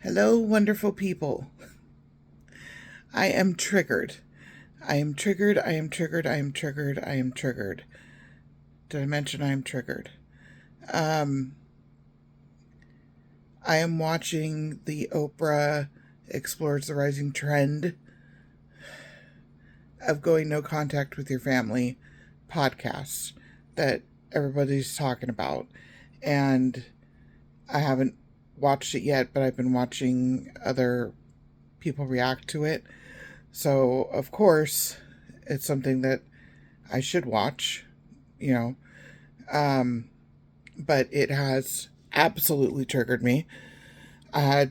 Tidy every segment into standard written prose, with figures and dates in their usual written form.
Hello, wonderful people. I am triggered. I am triggered. I am triggered. I am triggered. I am triggered. Did I mention I am triggered? Um, I am watching the Oprah Explores the Rising Trend of Going No Contact with Your Family podcast that everybody's talking about. And I haven't watched it yet, but I've been watching other people react to it. So, of course, it's something that I should watch, you know. Um, but it has absolutely triggered me. I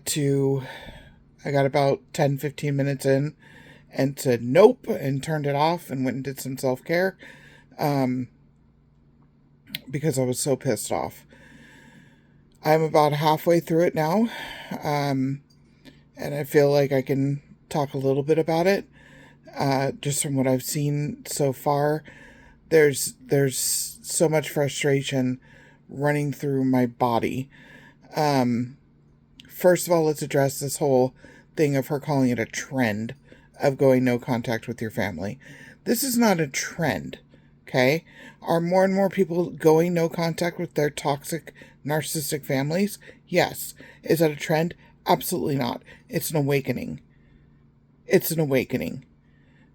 got about 10, 15 minutes in and said nope and turned it off and went and did some self care um, because I was so pissed off. I'm about halfway through it now, um, and I feel like I can talk a little bit about it. Just from what I've seen so far, there's so much frustration running through my body. Um, First of all, let's address this whole thing of her calling it a trend of going no contact with your family. This is not a trend, okay? Are more and more people going no contact with their toxic, narcissistic families? Yes. Is that a trend? Absolutely not. It's an awakening. It's an awakening.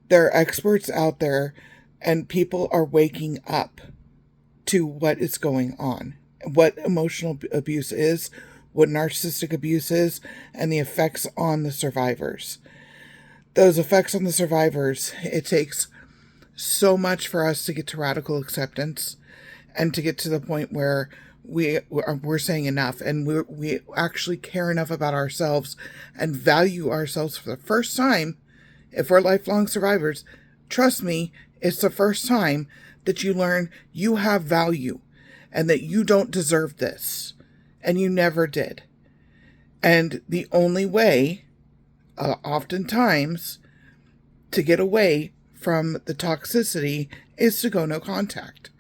There are experts out there, and people are waking up to what is going on, what emotional abuse is, what narcissistic abuse is, and the effects on the survivors. Those effects on the survivors, it takes so much for us to get to radical acceptance and to get to the point where we're saying enough, and we actually care enough about ourselves and value ourselves for the first time. If we're lifelong survivors, trust me, it's the first time that you learn you have value and that you don't deserve this and you never did. And the only way, oftentimes, to get away from the toxicity is to go no contact.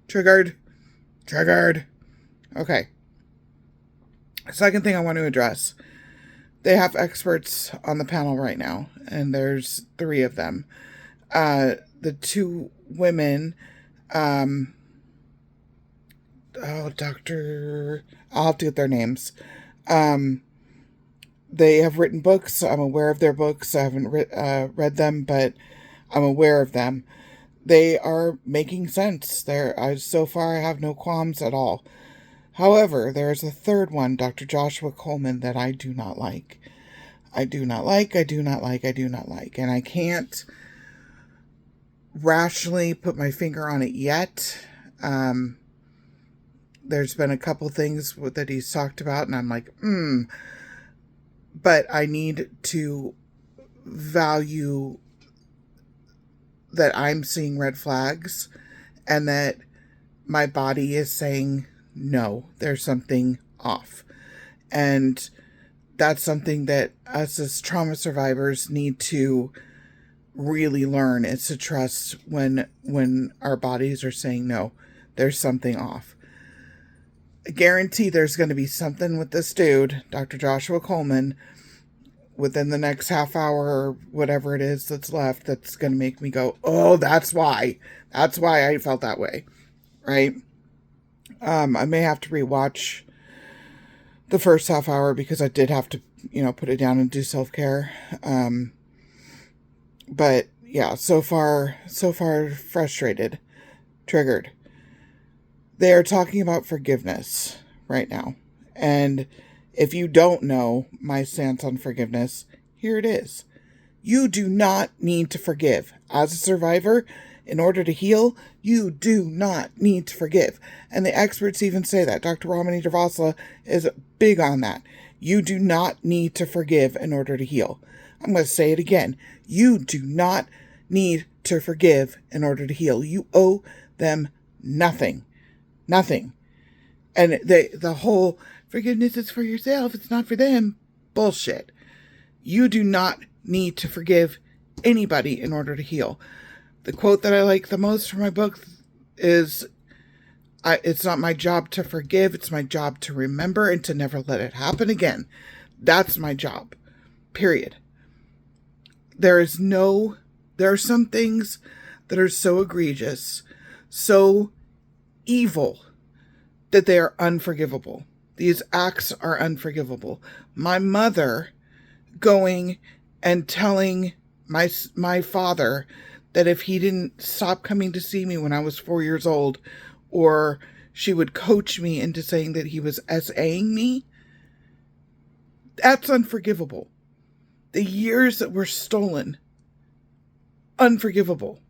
Triggered. Okay. Second thing I want to address. They have experts on the panel right now, and there's 3 of them. The 2 women, I'll have to get their names. They have written books. I'm aware of their books. I haven't read them, but I'm aware of them. They are making sense. So far, I have no qualms at all. However, there is a third one, Dr. Joshua Coleman, that I do not like. I do not like. And I can't rationally put my finger on it yet. There's been a couple things that he's talked about, and I'm like, But I need to value that I'm seeing red flags and that my body is saying, no, there's something off. And that's something that us as trauma survivors need to really learn, is to trust when our bodies are saying, no, there's something off. I guarantee there's going to be something with this dude, Dr. Joshua Coleman, within the next half hour or whatever it is that's left, that's going to make me go, oh, that's why I felt that way. Right? I may have to rewatch the first half hour because I did have to, put it down and do self-care. But yeah, so far frustrated, triggered. They are talking about forgiveness right now. And if you don't know my stance on forgiveness, here it is. You do not need to forgive. As a survivor, in order to heal, you do not need to forgive. And the experts even say that. Dr. Ramani Durvasula is big on that. You do not need to forgive in order to heal. I'm going to say it again. You do not need to forgive in order to heal. You owe them nothing. Nothing. And the whole forgiveness is for yourself, it's not for them. Bullshit. You do not need to forgive anybody in order to heal. The quote that I like the most from my book is, It's not my job to forgive. It's my job to remember and to never let it happen again. That's my job. Period. There are some things that are so egregious, so evil, that they are unforgivable. These acts are unforgivable. My mother going and telling my father that if he didn't stop coming to see me when I was 4 years old, or she would coach me into saying that he was SAing me, that's unforgivable. The years that were stolen, unforgivable.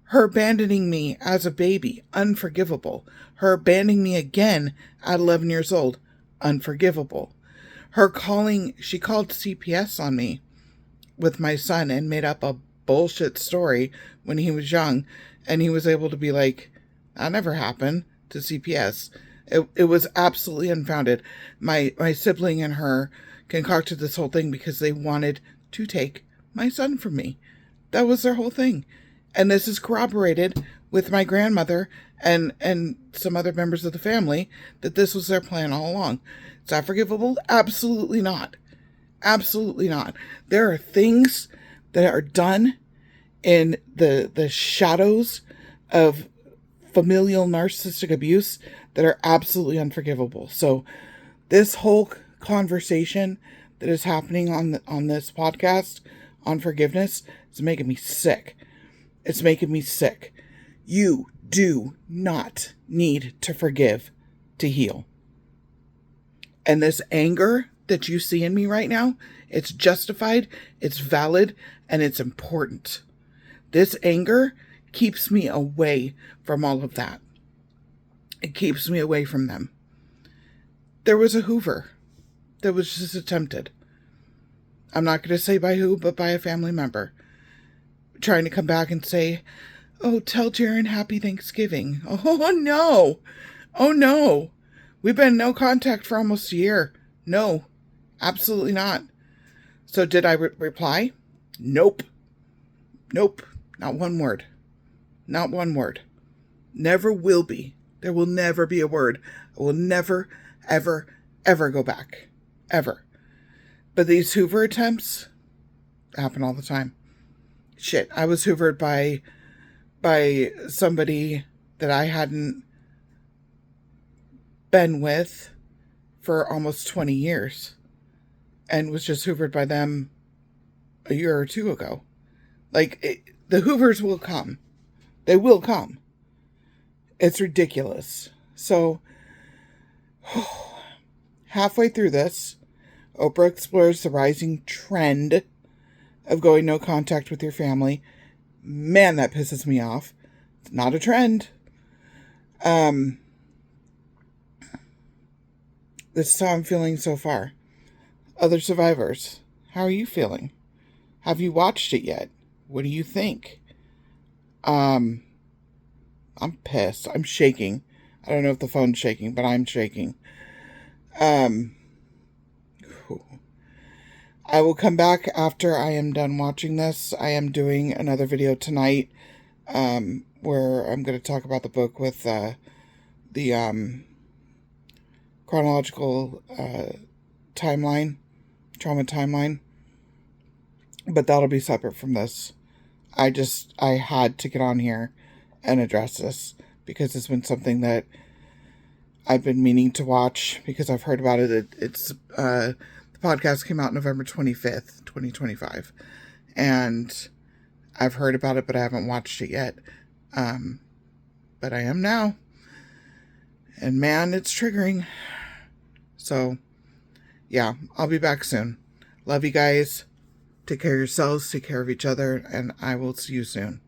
Her abandoning me as a baby, unforgivable. Her abandoning me again at 11 years old, unforgivable. She called CPS on me with my son and made up a bullshit story when he was young, and he was able to be like, that never happened, to CPS. It was absolutely unfounded. My sibling and her concocted this whole thing because they wanted to take my son from me. That was their whole thing. And this is corroborated with my grandmother and some other members of the family, that this was their plan all along. Is that forgivable? Absolutely not. Absolutely not. There are things that are done in the shadows of familial narcissistic abuse that are absolutely unforgivable. So this whole conversation that is happening on this podcast on forgiveness is making me sick. It's making me sick. You do not need to forgive to heal. And this anger that you see in me right now, it's justified, it's valid, and it's important. This anger keeps me away from all of that. It keeps me away from them. There was a Hoover that was just attempted. I'm not going to say by who, but by a family member, trying to come back and say, oh, tell Jaren happy Thanksgiving. Oh, no. Oh, no. We've been in no contact for almost a year. No, absolutely not. So did I reply? Nope. Nope. Not one word. Not one word. Never will be. There will never be a word. I will never, ever, ever go back. Ever. But these Hoover attempts happen all the time. Shit, I was hoovered by somebody that I hadn't been with for almost 20 years and was just hoovered by them a year or two ago. The Hoovers will come. They will come. It's ridiculous. So, halfway through this, Oprah explores the rising trend of going no contact with your family. Man, that pisses me off. It's not a trend. This is how I'm feeling so far. Other survivors, how are you feeling? Have you watched it yet? What do you think? I'm pissed. I'm shaking. I don't know if the phone's shaking, but I'm shaking. I will come back after I am done watching this. I am doing another video tonight, where I'm going to talk about the book with the chronological timeline, trauma timeline. But that'll be separate from this. I had to get on here and address this because it's been something that I've been meaning to watch because I've heard about it. The podcast came out November 25th, 2025. And I've heard about it, but I haven't watched it yet. But I am now. And man, it's triggering. So, yeah, I'll be back soon. Love you guys. Take care of yourselves. Take care of each other. And I will see you soon.